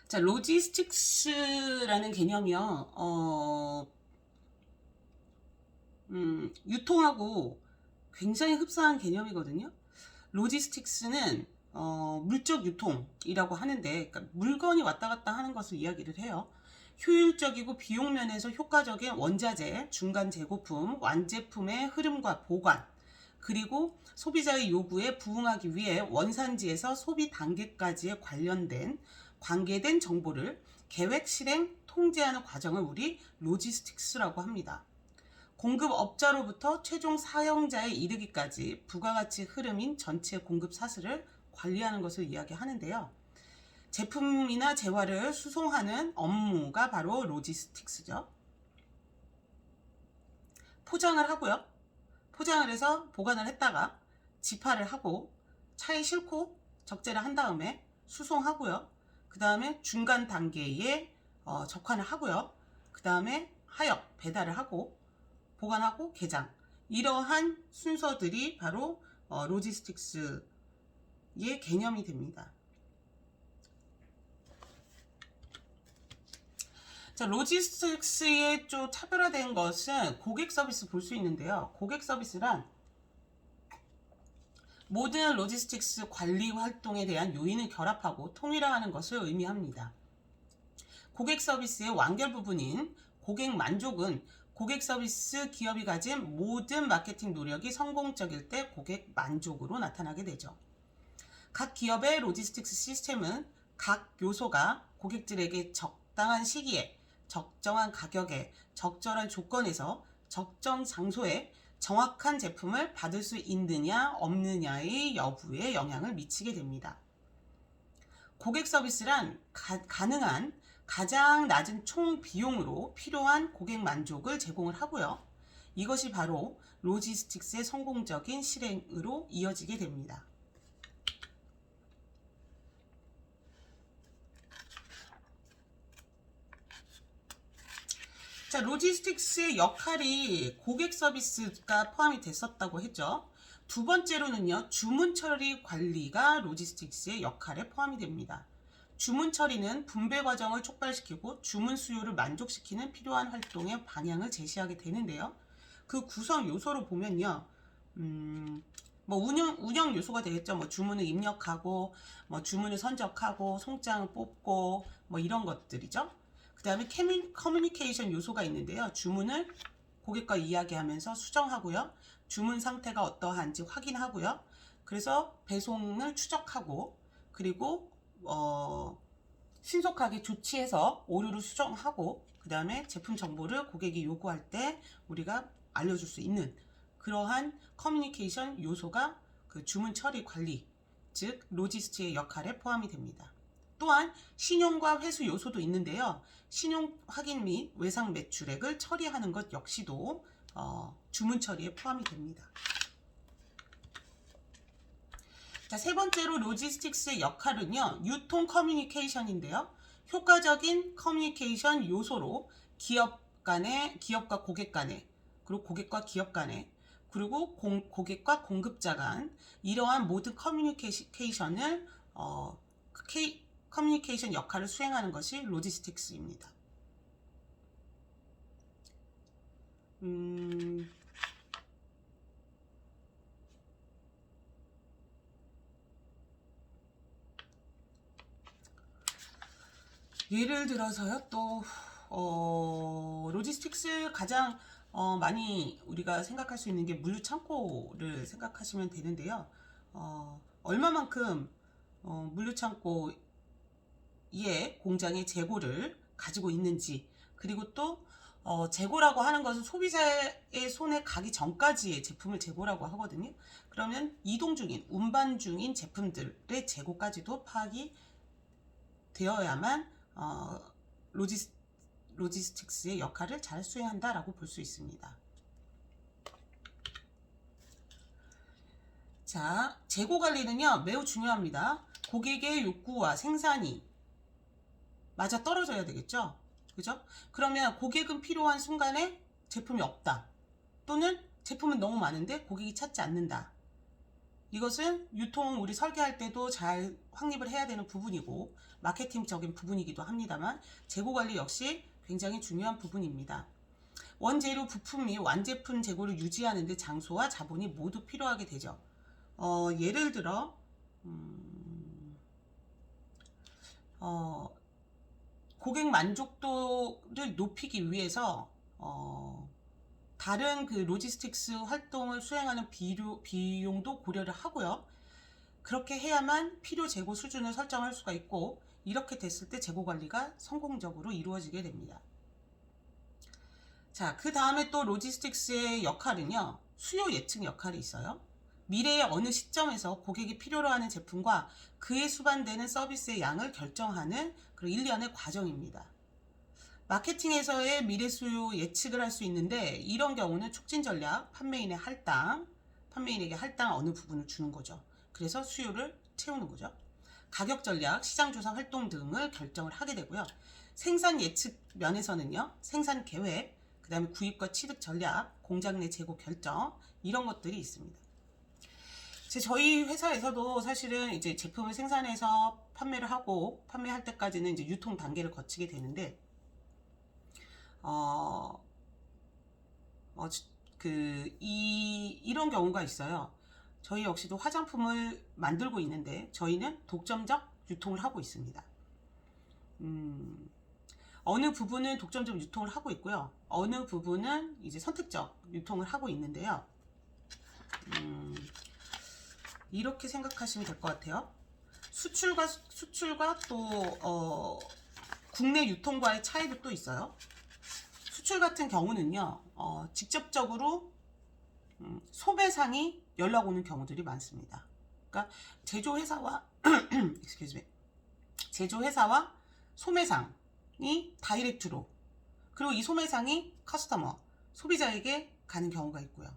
자, 로지스틱스라는 개념이요. 유통하고 굉장히 흡사한 개념이거든요. 로지스틱스는 물적 유통이라고 하는데, 그러니까 물건이 왔다 갔다 하는 것을 이야기를 해요. 효율적이고 비용 면에서 효과적인 원자재, 중간 재고품, 완제품의 흐름과 보관, 그리고 소비자의 요구에 부응하기 위해 원산지에서 소비 단계까지에 관계된 정보를 계획, 실행, 통제하는 과정을 우리 로지스틱스라고 합니다. 공급업자로부터 최종 사용자에 이르기까지 부가가치 흐름인 전체 공급 사슬을 관리하는 것을 이야기하는데요. 제품이나 재화를 수송하는 업무가 바로 로지스틱스죠. 포장을 하고요. 포장을 해서 보관을 했다가 지파를 하고 차에 싣고 적재를 한 다음에 수송하고요. 그 다음에 중간 단계에 적환을 하고요. 그 다음에 하역 배달을 하고 보관하고 개장, 이러한 순서들이 바로 로지스틱스의 개념이 됩니다. 자, 로지스틱스의 좀 차별화된 것은 고객 서비스 볼 수 있는데요. 고객 서비스란 모든 로지스틱스 관리 활동에 대한 요인을 결합하고 통일화하는 것을 의미합니다. 고객 서비스의 완결 부분인 고객 만족은 고객 서비스 기업이 가진 모든 마케팅 노력이 성공적일 때 고객 만족으로 나타나게 되죠. 각 기업의 로지스틱스 시스템은 각 요소가 고객들에게 적당한 시기에, 적정한 가격에, 적절한 조건에서, 적정 장소에 정확한 제품을 받을 수 있느냐 없느냐의 여부에 영향을 미치게 됩니다. 고객 서비스란 가능한 가장 낮은 총 비용으로 필요한 고객 만족을 제공을 하고요. 이것이 바로 로지스틱스의 성공적인 실행으로 이어지게 됩니다. 자, 로지스틱스의 역할이 고객 서비스가 포함이 됐었다고 했죠. 두 번째로는요, 주문 처리 관리가 로지스틱스의 역할에 포함이 됩니다. 주문 처리는 분배 과정을 촉발시키고 주문 수요를 만족시키는 필요한 활동의 방향을 제시하게 되는데요. 그 구성 요소로 보면요, 뭐 운영 요소가 되겠죠. 뭐 주문을 입력하고, 뭐 주문을 선적하고, 송장을 뽑고, 뭐 이런 것들이죠. 그 다음에 커뮤니케이션 요소가 있는데요. 주문을 고객과 이야기하면서 수정하고요. 주문 상태가 어떠한지 확인하고요. 그래서 배송을 추적하고, 그리고 신속하게 조치해서 오류를 수정하고, 그 다음에 제품 정보를 고객이 요구할 때 우리가 알려줄 수 있는 그러한 커뮤니케이션 요소가 그 주문 처리 관리, 즉 로지스트의 역할에 포함이 됩니다. 또한 신용과 회수 요소도 있는데요. 신용 확인 및 외상 매출액을 처리하는 것 역시도 주문 처리에 포함이 됩니다. 자, 세 번째로 로지스틱스의 역할은요, 유통 커뮤니케이션인데요. 효과적인 커뮤니케이션 요소로 기업과 고객 간에, 그리고 고객과 기업 간에, 그리고 고객과 공급자 간, 이러한 모든 커뮤니케이션을 커뮤니케이션 역할을 수행하는 것이 로지스틱스입니다. 예를 들어서요, 또 로지스틱스 가장 많이 우리가 생각할 수 있는 게 물류 창고를 생각하시면 되는데요. 얼마만큼 물류 창고에 공장의 재고를 가지고 있는지, 그리고 또 재고라고 하는 것은 소비자의 손에 가기 전까지의 제품을 재고라고 하거든요. 그러면 이동 중인, 운반 중인 제품들의 재고까지도 파악이 되어야만 로지스틱스의 역할을 잘 수행한다라고 볼 수 있습니다. 자, 재고 관리는요, 매우 중요합니다. 고객의 욕구와 생산이 맞아 떨어져야 되겠죠? 그죠? 그러면 고객은 필요한 순간에 제품이 없다. 또는 제품은 너무 많은데 고객이 찾지 않는다. 이것은 유통 우리 설계할 때도 잘 확립을 해야 되는 부분이고 마케팅적인 부분이기도 합니다만 재고 관리 역시 굉장히 중요한 부분입니다. 원재료 부품 및 완제품 재고를 유지하는 데 장소와 자본이 모두 필요하게 되죠. 예를 들어 고객 만족도를 높이기 위해서 다른 그 로지스틱스 활동을 수행하는 비용도 고려를 하고요. 그렇게 해야만 필요 재고 수준을 설정할 수가 있고 이렇게 됐을 때 재고 관리가 성공적으로 이루어지게 됩니다. 자, 그 다음에 또 로지스틱스의 역할은요. 수요 예측 역할이 있어요. 미래의 어느 시점에서 고객이 필요로 하는 제품과 그에 수반되는 서비스의 양을 결정하는 그런 일련의 과정입니다. 마케팅에서의 미래 수요 예측을 할 수 있는데 이런 경우는 촉진 전략, 판매인의 할당, 판매인에게 할당 어느 부분을 주는 거죠. 그래서 수요를 채우는 거죠. 가격 전략, 시장 조사 활동 등을 결정을 하게 되고요. 생산 예측 면에서는요. 생산 계획, 그 다음에 구입과 취득 전략, 공장 내 재고 결정 이런 것들이 있습니다. 저희 회사에서도 사실은 이제 제품을 생산해서 판매를 하고 판매할 때까지는 이제 유통 단계를 거치게 되는데 이런 경우가 있어요. 저희 역시도 화장품을 만들고 있는데 저희는 독점적 유통을 하고 있습니다. 어느 부분은 독점적 유통을 하고 있고요. 어느 부분은 이제 선택적 유통을 하고 있는데요. 이렇게 생각하시면 될 것 같아요. 수출과 또 국내 유통과의 차이도 또 있어요. 수출 같은 경우는요, 직접적으로 소매상이 연락 오는 경우들이 많습니다. 그러니까 제조회사와 제조회사와 소매상이 다이렉트로, 그리고 이 소매상이 커스터머, 소비자에게 가는 경우가 있고요.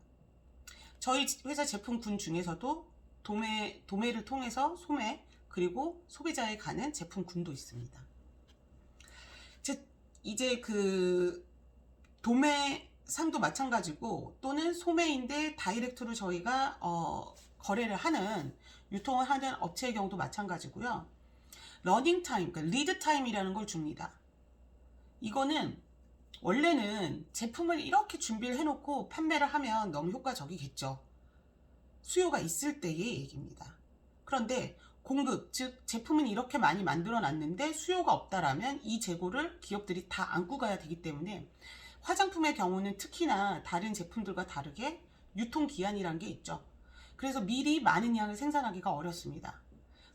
저희 회사 제품군 중에서도 도매를 통해서 소매, 그리고 소비자에 가는 제품군도 있습니다. 이제 그 도매상도 마찬가지고 또는 소매인데 다이렉트로 저희가 거래를 하는 유통을 하는 업체의 경우도 마찬가지고요. 러닝 타임, 그러니까 리드 타임이라는 걸 줍니다. 이거는 원래는 제품을 이렇게 준비를 해놓고 판매를 하면 너무 효과적이겠죠. 수요가 있을 때의 얘기입니다. 그런데 공급, 즉 제품은 이렇게 많이 만들어 놨는데 수요가 없다라면 이 재고를 기업들이 다 안고 가야 되기 때문에 화장품의 경우는 특히나 다른 제품들과 다르게 유통기한이라는 게 있죠. 그래서 미리 많은 양을 생산하기가 어렵습니다.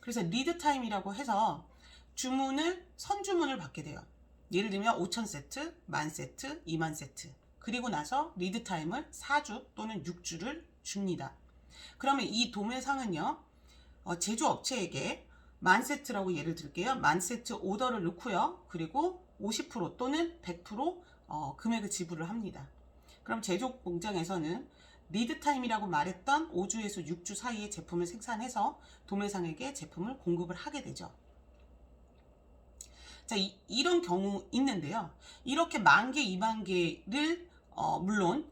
그래서 리드타임이라고 해서 선주문을 받게 돼요. 예를 들면 5,000세트, 10,000세트, 20,000세트. 그리고 나서 리드타임을 4주 또는 6주를 줍니다. 그러면 이 도매상은요, 제조업체에게 10,000세트라고 예를 들게요. 10,000세트 오더를 넣고요. 그리고 50% 또는 100% 금액을 지불을 합니다. 그럼 제조 공장에서는 리드타임이라고 말했던 5주에서 6주 사이에 제품을 생산해서 도매상에게 제품을 공급을 하게 되죠. 자, 이런 경우 있는데요. 이렇게 10,000개, 20,000개를 물론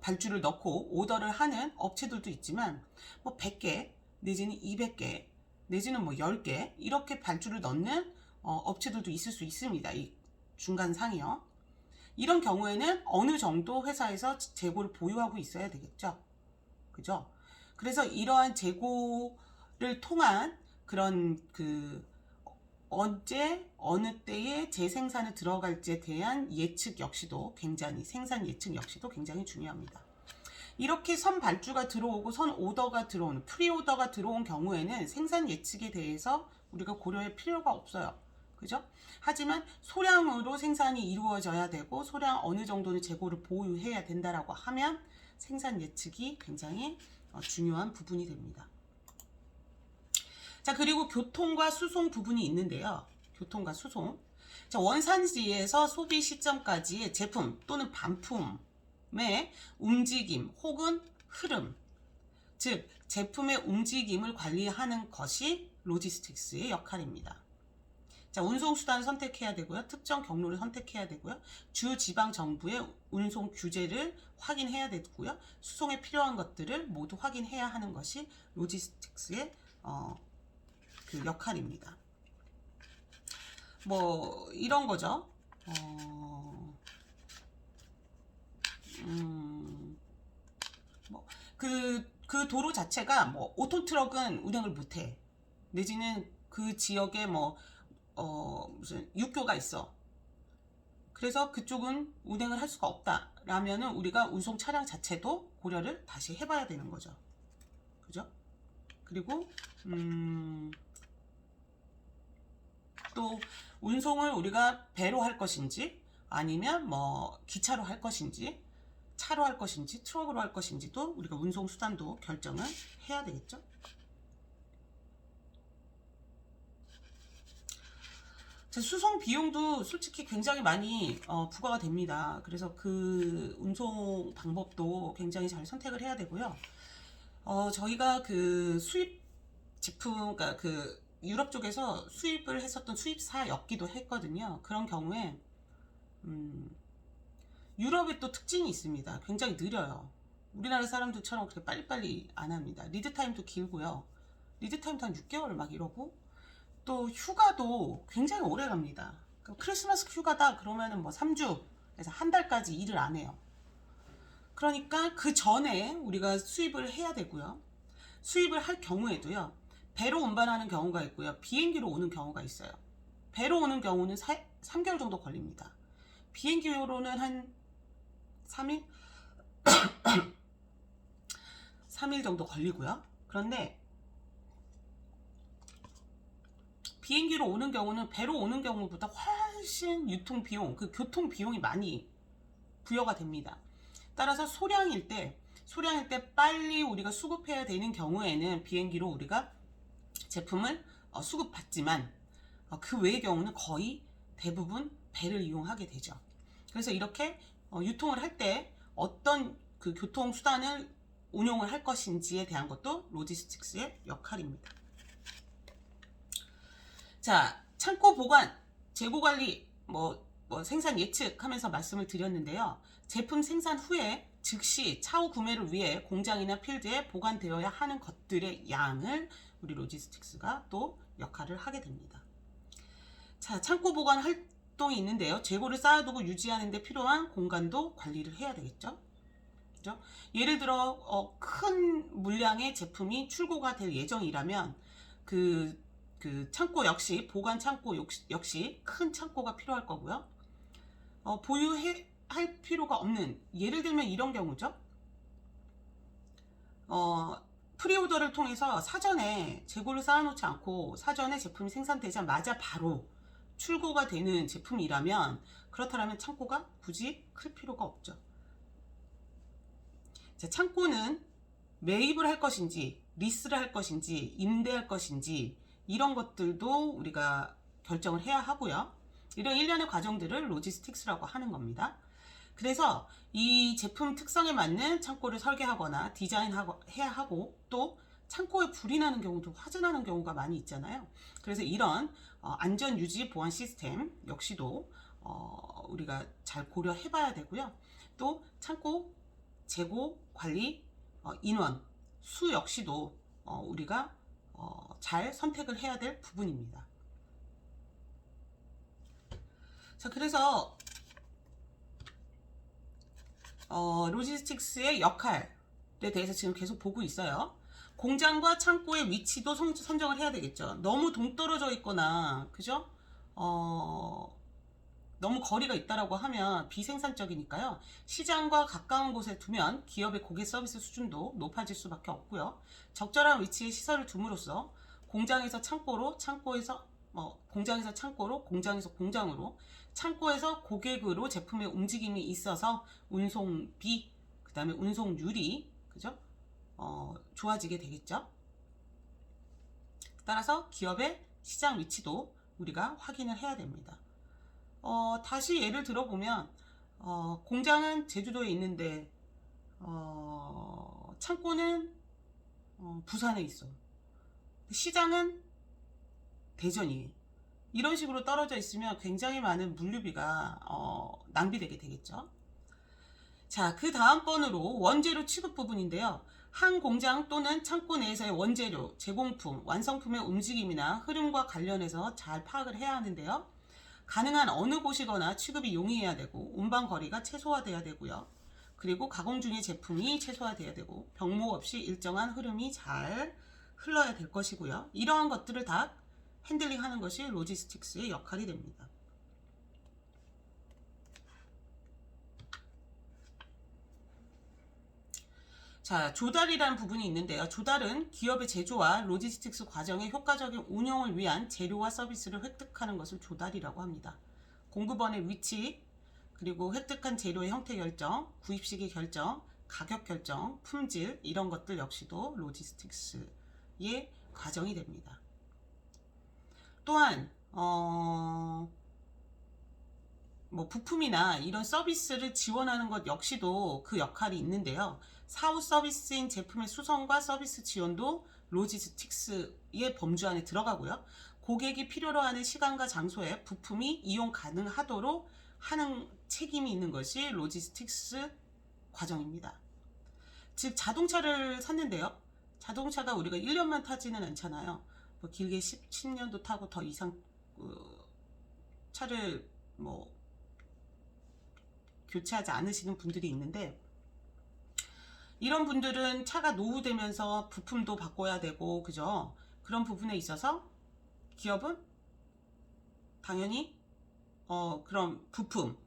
발주를 넣고 오더를 하는 업체들도 있지만 뭐 100개 내지는 200개 내지는 뭐 10개 이렇게 발주를 넣는 업체들도 있을 수 있습니다. 이 중간상이요. 이런 경우에는 어느 정도 회사에서 재고를 보유하고 있어야 되겠죠. 그죠? 그래서 이러한 재고를 통한 그런 언제 어느 때에 재생산에 들어갈지에 대한 예측 역시도 생산 예측 역시도 굉장히 중요합니다. 이렇게 선 발주가 들어오고 선 오더가 들어오는 프리오더가 들어온 경우에는 생산 예측에 대해서 우리가 고려할 필요가 없어요. 그죠? 하지만 소량으로 생산이 이루어져야 되고 소량 어느 정도는 재고를 보유해야 된다라고 하면 생산 예측이 굉장히 중요한 부분이 됩니다. 자, 그리고 교통과 수송 부분이 있는데요. 교통과 수송. 자, 원산지에서 소비 시점까지의 제품 또는 반품의 움직임 혹은 흐름, 즉 제품의 움직임을 관리하는 것이 로지스틱스의 역할입니다. 자, 운송 수단을 선택해야 되고요. 특정 경로를 선택해야 되고요. 주 지방 정부의 운송 규제를 확인해야 되고요. 수송에 필요한 것들을 모두 확인해야 하는 것이 로지스틱스의 그 역할입니다. 뭐 이런 거죠. 그 도로 자체가 뭐 오토트럭은 운행을 못해. 내지는 그 지역에 뭐 무슨 육교가 있어. 그래서 그쪽은 운행을 할 수가 없다 라면은 우리가 운송 차량 자체도 고려를 다시 해봐야 되는 거죠. 그죠? 그리고 또 운송을 우리가 배로 할 것인지 아니면 뭐 기차로 할 것인지 차로 할 것인지 트럭으로 할 것인지도 우리가 운송 수단도 결정을 해야 되겠죠. 수송 비용도 솔직히 굉장히 많이 부과가 됩니다. 그래서 그 운송 방법도 굉장히 잘 선택을 해야 되고요. 저희가 그 수입 제품, 그러니까 그 유럽 쪽에서 수입을 했었던 수입사였기도 했거든요. 그런 경우에 유럽에 또 특징이 있습니다. 굉장히 느려요. 우리나라 사람들처럼 그렇게 빨리빨리 안 합니다. 리드타임도 길고요. 리드타임도 한 6개월 막 이러고, 또 휴가도 굉장히 오래 갑니다. 크리스마스 휴가다 그러면은 뭐 3주에서 한 달까지 일을 안 해요. 그러니까 그 전에 우리가 수입을 해야 되고요. 수입을 할 경우에도요. 배로 운반하는 경우가 있고요. 비행기로 오는 경우가 있어요. 배로 오는 경우는 3개월 정도 걸립니다. 비행기로는 한 3일? 3일 정도 걸리고요. 그런데 비행기로 오는 경우는 배로 오는 경우보다 훨씬 유통 비용, 그 교통 비용이 많이 부여가 됩니다. 따라서 소량일 때 빨리 우리가 수급해야 되는 경우에는 비행기로 우리가 제품을 수급받지만 그 외의 경우는 거의 대부분 배를 이용하게 되죠. 그래서 이렇게 유통을 할 때 어떤 그 교통 수단을 운용을 할 것인지에 대한 것도 로지스틱스의 역할입니다. 자, 창고 보관, 재고 관리, 뭐 생산 예측하면서 말씀을 드렸는데요. 제품 생산 후에 즉시 차후 구매를 위해 공장이나 필드에 보관되어야 하는 것들의 양을 우리 로지스틱스가 또 역할을 하게 됩니다. 자, 창고 보관 활동이 있는데요. 재고를 쌓아두고 유지하는 데 필요한 공간도 관리를 해야 되겠죠. 그죠? 예를 들어 큰 물량의 제품이 출고가 될 예정이라면 그 창고 역시 보관 창고 역시 큰 창고가 필요할 거고요. 보유할 필요가 없는, 예를 들면 이런 경우죠. 프리오더를 통해서 사전에 재고를 쌓아놓지 않고 사전에 제품이 생산되자마자 바로 출고가 되는 제품이라면 그렇다면 창고가 굳이 클 필요가 없죠. 자, 창고는 매입을 할 것인지 리스를 할 것인지 임대할 것인지 이런 것들도 우리가 결정을 해야 하고요. 이런 일련의 과정들을 로지스틱스라고 하는 겁니다. 그래서 이 제품 특성에 맞는 창고를 설계하거나 디자인해야 하고, 또 창고에 불이 나는 경우도 화재나는 경우가 많이 있잖아요. 그래서 이런 안전 유지 보안 시스템 역시도 우리가 잘 고려해 봐야 되고요. 또 창고 재고 관리 인원 수 역시도 우리가 잘 선택을 해야 될 부분입니다. 자, 그래서 로지스틱스의 역할에 대해서 지금 계속 보고 있어요. 공장과 창고의 위치도 선정을 해야 되겠죠. 너무 동떨어져 있거나, 그죠? 너무 거리가 있다라고 하면 비생산적이니까요. 시장과 가까운 곳에 두면 기업의 고객 서비스 수준도 높아질 수밖에 없고요. 적절한 위치에 시설을 둠으로써 공장에서 창고로, 공장에서 창고로, 공장에서 공장으로, 창고에서 고객으로 제품의 움직임이 있어서 운송비, 그 다음에 운송률이, 그죠? 좋아지게 되겠죠. 따라서 기업의 시장 위치도 우리가 확인을 해야 됩니다. 다시 예를 들어보면 공장은 제주도에 있는데 창고는 부산에 있어. 시장은 대전이에요. 이런 식으로 떨어져 있으면 굉장히 많은 물류비가 낭비되게 되겠죠. 자, 그 다음 번으로 원재료 취급 부분인데요. 한 공장 또는 창고 내에서의 원재료, 제공품, 완성품의 움직임이나 흐름과 관련해서 잘 파악을 해야 하는데요. 가능한 어느 곳이거나 취급이 용이해야 되고 운반 거리가 최소화돼야 되고요. 그리고 가공 중의 제품이 최소화돼야 되고 병목 없이 일정한 흐름이 잘 흘러야 될 것이고요. 이러한 것들을 다 핸들링하는 것이 로지스틱스의 역할이 됩니다. 자, 조달이라는 부분이 있는데요. 조달은 기업의 제조와 로지스틱스 과정의 효과적인 운영을 위한 재료와 서비스를 획득하는 것을 조달이라고 합니다. 공급원의 위치, 그리고 획득한 재료의 형태 결정, 구입 시기 결정, 가격 결정, 품질 이런 것들 역시도 로지스틱스의 과정이 됩니다. 또한 뭐 부품이나 이런 서비스를 지원하는 것 역시도 그 역할이 있는데요. 사후 서비스인 제품의 수송과 서비스 지원도 로지스틱스의 범주 안에 들어가고요. 고객이 필요로 하는 시간과 장소에 부품이 이용 가능하도록 하는 책임이 있는 것이 로지스틱스 과정입니다. 즉 자동차를 샀는데요. 자동차가 우리가 1년만 타지는 않잖아요. 뭐 길게 10년도 타고 더 이상 차를 뭐 교체하지 않으시는 분들이 있는데, 이런 분들은 차가 노후되면서 부품도 바꿔야 되고, 그죠? 그런 부분에 있어서 기업은 당연히 그런 부품,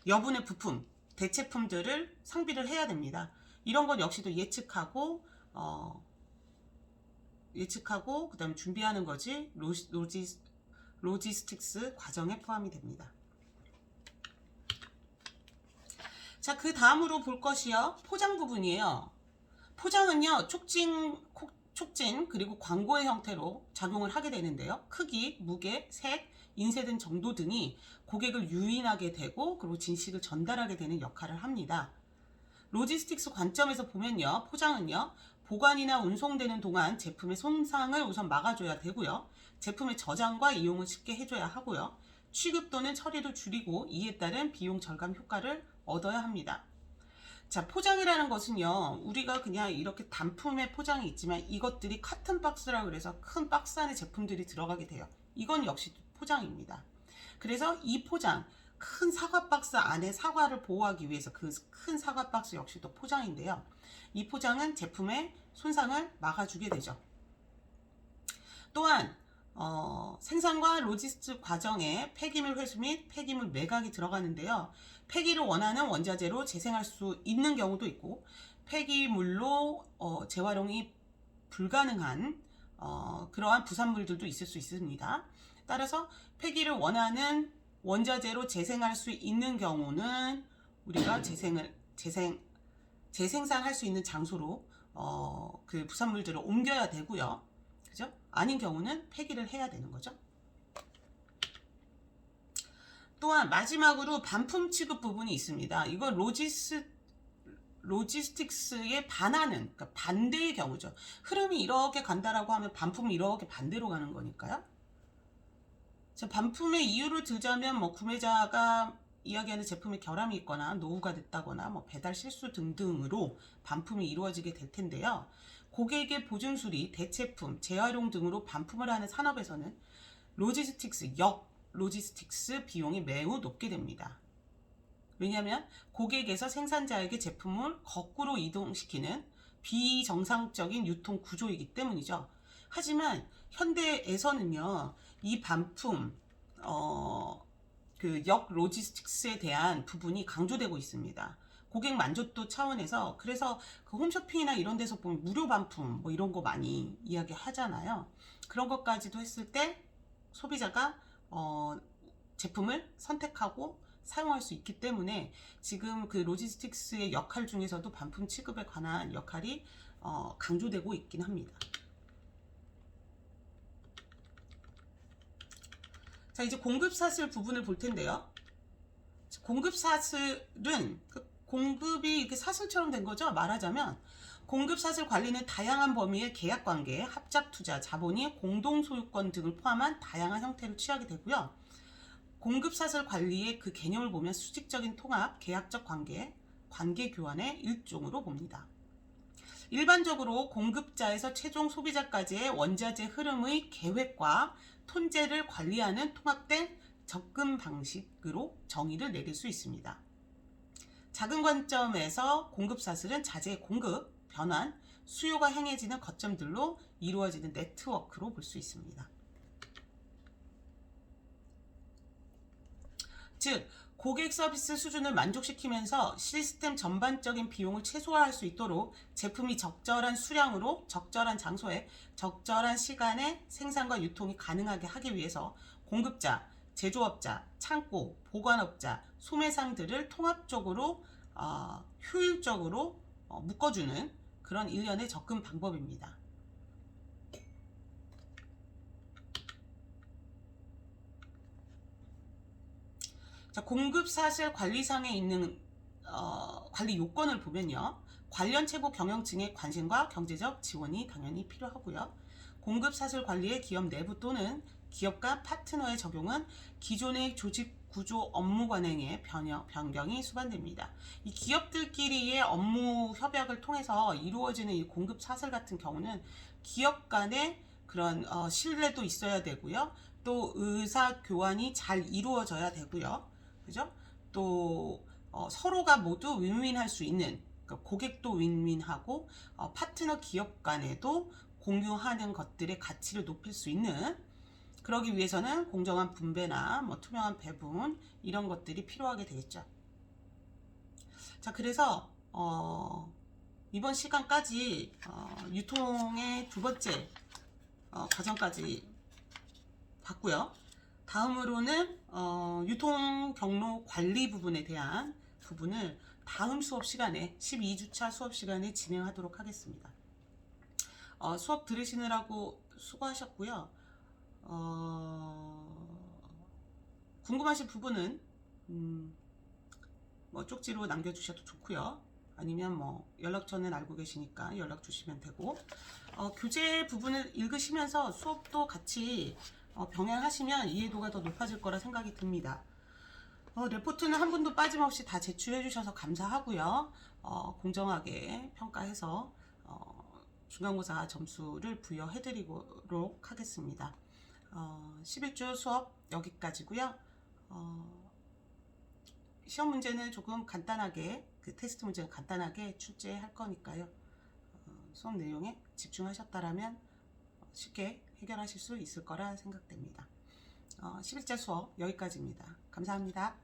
여분의 부품, 대체품들을 상비를 해야 됩니다. 이런 것 역시도 예측하고 그다음에 준비하는 것이 로지스틱스 과정에 포함이 됩니다. 자, 그 다음으로 볼 것이요. 포장 부분이에요. 포장은요, 촉진 그리고 광고의 형태로 작용을 하게 되는데요. 크기, 무게, 색, 인쇄된 정도 등이 고객을 유인하게 되고 그리고 진실을 전달하게 되는 역할을 합니다. 로지스틱스 관점에서 보면요. 포장은요. 보관이나 운송되는 동안 제품의 손상을 우선 막아줘야 되고요. 제품의 저장과 이용을 쉽게 해줘야 하고요. 취급 또는 처리를 줄이고 이에 따른 비용 절감 효과를 얻어야 합니다. 자, 포장이라는 것은요. 우리가 그냥 이렇게 단품의 포장이 있지만 이것들이 카튼 박스라고 그래서 큰 박스 안에 제품들이 들어가게 돼요. 이건 역시 포장입니다. 그래서 이 포장, 큰 사과 박스 안에 사과를 보호하기 위해서 그 큰 사과 박스 역시도 포장인데요. 이 포장은 제품의 손상을 막아주게 되죠. 또한 생산과 로지스틱 과정에 폐기물 회수 및 폐기물 매각이 들어가는데요. 폐기를 원하는 원자재로 재생할 수 있는 경우도 있고 폐기물로 재활용이 불가능한 그러한 부산물들도 있을 수 있습니다. 따라서 폐기를 원하는 원자재로 재생할 수 있는 경우는 우리가 재생산할 수 있는 장소로 그 부산물들을 옮겨야 되고요. 그죠? 아닌 경우는 폐기를 해야 되는 거죠. 또한 마지막으로 반품 취급 부분이 있습니다. 이건 로지스틱스에 반하는, 그러니까 반대의 경우죠. 흐름이 이렇게 간다라고 하면 반품이 이렇게 반대로 가는 거니까요. 자, 반품의 이유를 들자면 뭐 구매자가 이야기하는 제품에 결함이 있거나 노후가 됐다거나 뭐 배달 실수 등등으로 반품이 이루어지게 될 텐데요. 고객의 보증 수리, 대체품, 재활용 등으로 반품을 하는 산업에서는 로지스틱스 비용이 매우 높게 됩니다. 왜냐하면 고객에서 생산자에게 제품을 거꾸로 이동시키는 비정상적인 유통 구조이기 때문이죠. 하지만 현대에서는요, 이 반품, 그 로지스틱스에 대한 부분이 강조되고 있습니다. 고객 만족도 차원에서, 그래서 그 홈쇼핑이나 이런 데서 보면 무료 반품 뭐 이런 거 많이 이야기 하잖아요. 그런 것까지도 했을 때 소비자가 제품을 선택하고 사용할 수 있기 때문에 지금 그 로지스틱스의 역할 중에서도 반품 취급에 관한 역할이 강조되고 있긴 합니다. 자, 이제 공급사슬 부분을 볼 텐데요. 공급사슬은 공급이 이렇게 사슬처럼 된 거죠. 말하자면 공급 사슬 관리는 다양한 범위의 계약 관계, 합작 투자, 자본이 공동 소유권 등을 포함한 다양한 형태를 취하게 되고요. 공급 사슬 관리의 그 개념을 보면 수직적인 통합, 계약적 관계, 관계 교환의 일종으로 봅니다. 일반적으로 공급자에서 최종 소비자까지의 원자재 흐름의 계획과 톤제를 관리하는 통합된 접근 방식으로 정의를 내릴 수 있습니다. 작은 관점에서 공급 사슬은 자재의 공급, 변환, 수요가 행해지는 거점들로 이루어지는 네트워크로 볼 수 있습니다. 즉, 고객 서비스 수준을 만족시키면서 시스템 전반적인 비용을 최소화할 수 있도록 제품이 적절한 수량으로 적절한 장소에 적절한 시간에 생산과 유통이 가능하게 하기 위해서 공급자, 제조업자, 창고, 보관업자, 소매상들을 통합적으로 효율적으로 묶어주는 그런 일련의 접근 방법입니다. 자, 공급 사슬 관리상에 있는 관리 요건을 보면요. 관련 최고 경영층의 관심과 경제적 지원이 당연히 필요하고요. 공급 사슬 관리의 기업 내부 또는 기업과 파트너의 적용은 기존의 조직 구조 업무 관행의 변경이 수반됩니다. 이 기업들끼리의 업무 협약을 통해서 이루어지는 이 공급 사슬 같은 경우는 기업 간의 그런 신뢰도 있어야 되고요. 또 의사 교환이 잘 이루어져야 되고요. 그죠? 또 서로가 모두 윈윈할 수 있는, 그러니까 고객도 윈윈하고 파트너 기업 간에도 공유하는 것들의 가치를 높일 수 있는, 그러기 위해서는 공정한 분배나 투명한 배분 이런 것들이 필요하게 되겠죠. 자, 그래서 이번 시간까지 유통의 두 번째 과정까지 봤고요. 다음으로는 유통 경로 관리 부분에 대한 부분을 다음 수업 시간에 12주차 수업 시간에 진행하도록 하겠습니다. 수업 들으시느라고 수고하셨고요. 궁금하신 부분은 쪽지로 남겨주셔도 좋고요. 아니면 연락처는 알고 계시니까 연락 주시면 되고, 교재 부분을 읽으시면서 수업도 같이 병행하시면 이해도가 더 높아질 거라 생각이 듭니다. 레포트는 한 분도 빠짐없이 다 제출해 주셔서 감사하고요. 공정하게 평가해서 중간고사 점수를 부여해 드리도록 하겠습니다. 11주 수업 여기까지고요. 시험 문제는 조금 간단하게, 그 테스트 문제는 간단하게 출제할 거니까요. 수업 내용에 집중하셨다라면 쉽게 해결하실 수 있을 거라 생각됩니다. 11자 수업 여기까지입니다. 감사합니다.